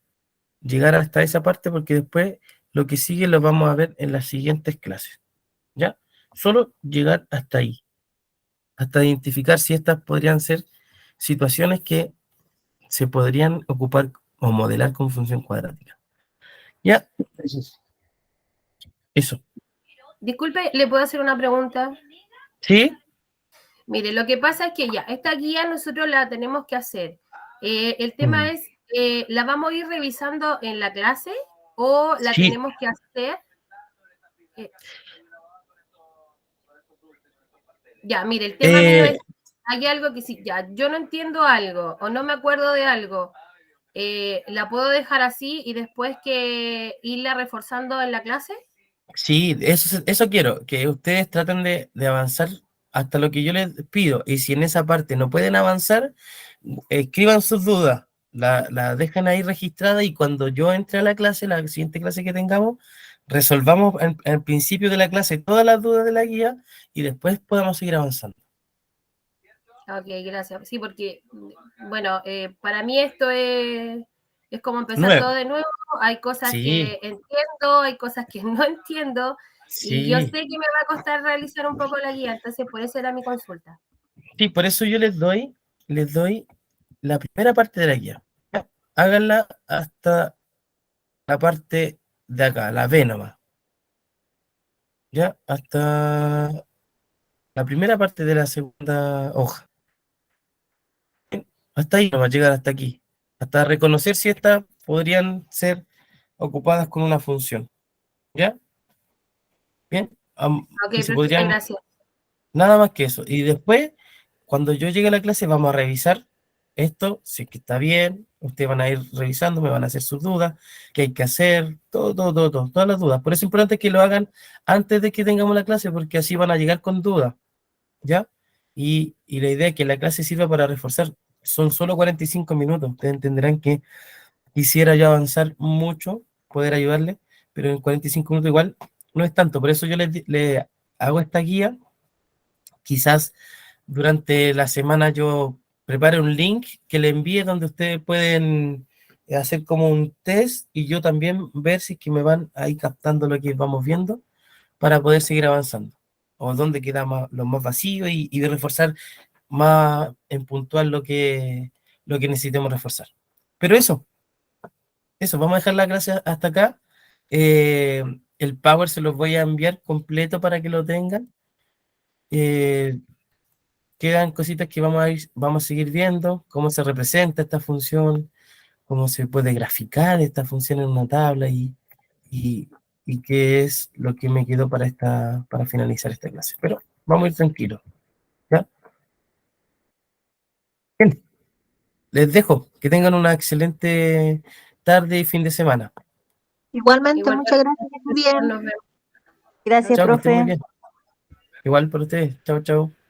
Llegar hasta esa parte porque después lo que sigue lo vamos a ver en las siguientes clases, ¿ya? Solo llegar hasta ahí, hasta identificar si estas podrían ser situaciones que se podrían ocupar o modelar con función cuadrática. ¿Ya? Eso. Disculpe, ¿le puedo hacer una pregunta? ¿Sí? Mire, lo que pasa es que ya, esta guía nosotros la tenemos que hacer. El tema es, ¿la vamos a ir revisando en la clase o la Sí. tenemos que hacer? Ya, mire, el tema mío Eh, es, hay algo que si ya yo no entiendo algo o no me acuerdo de algo, ¿la puedo dejar así y después que irla reforzando en la clase? sí, eso quiero, que ustedes traten de avanzar hasta lo que yo les pido. Y si en esa parte no pueden avanzar, escriban sus dudas, la dejan ahí registrada y cuando yo entre a la clase, la siguiente clase que tengamos, resolvamos al principio de la clase todas las dudas de la guía y después podamos seguir avanzando. Ok, gracias. Sí, porque, bueno, para mí esto es como empezar todo Nuevo, de nuevo. Hay cosas sí, que entiendo, hay cosas que no entiendo, y yo sé sí, que me va a costar realizar un poco la guía, entonces por eso era mi consulta. sí, por eso yo les doy la primera parte de la guía. ¿Ya? Háganla hasta la parte de acá, la B nomás. ¿Ya? Hasta la primera parte de la segunda hoja. Hasta ahí nomás, llegar hasta aquí. Hasta reconocer si estas podrían ser ocupadas con una función. ¿Ya? Bien. Ok, Y se perfecto, podrían, gracias. nada más que eso. Y después, cuando yo llegue a la clase, vamos a revisar esto, si es que está bien. Ustedes van a ir revisando, me van a hacer sus dudas, qué hay que hacer, todas las dudas. Por eso es importante que lo hagan antes de que tengamos la clase, porque así van a llegar con dudas. ¿Ya? Y la idea es que la clase sirva para reforzar. Son solo 45 minutos. Ustedes entenderán que quisiera yo avanzar mucho, poder ayudarle, pero en 45 minutos igual no es tanto. Por eso yo le hago esta guía. Quizás durante la semana yo prepare un link que le envíe donde ustedes pueden hacer como un test y yo también ver si es que me van ahí captando lo que vamos viendo para poder seguir avanzando. O dónde queda lo más vacío y reforzar más en puntual lo que necesitemos reforzar. Pero eso, vamos a dejar la clase hasta acá. El Power se los voy a enviar completo para que lo tengan. Eh, Quedan cositas que vamos a seguir viendo, cómo se representa esta función, cómo se puede graficar esta función en una tabla y, y qué es lo que me quedó para finalizar esta clase. Pero vamos a ir tranquilos, ¿ya? Bien. Les dejo. Que tengan una excelente tarde y fin de semana. Igualmente, Igual muchas gracias, que estés bien. nos vemos. Gracias, Chao, que estén muy profe. bien. Igual para ustedes. Chao, chao.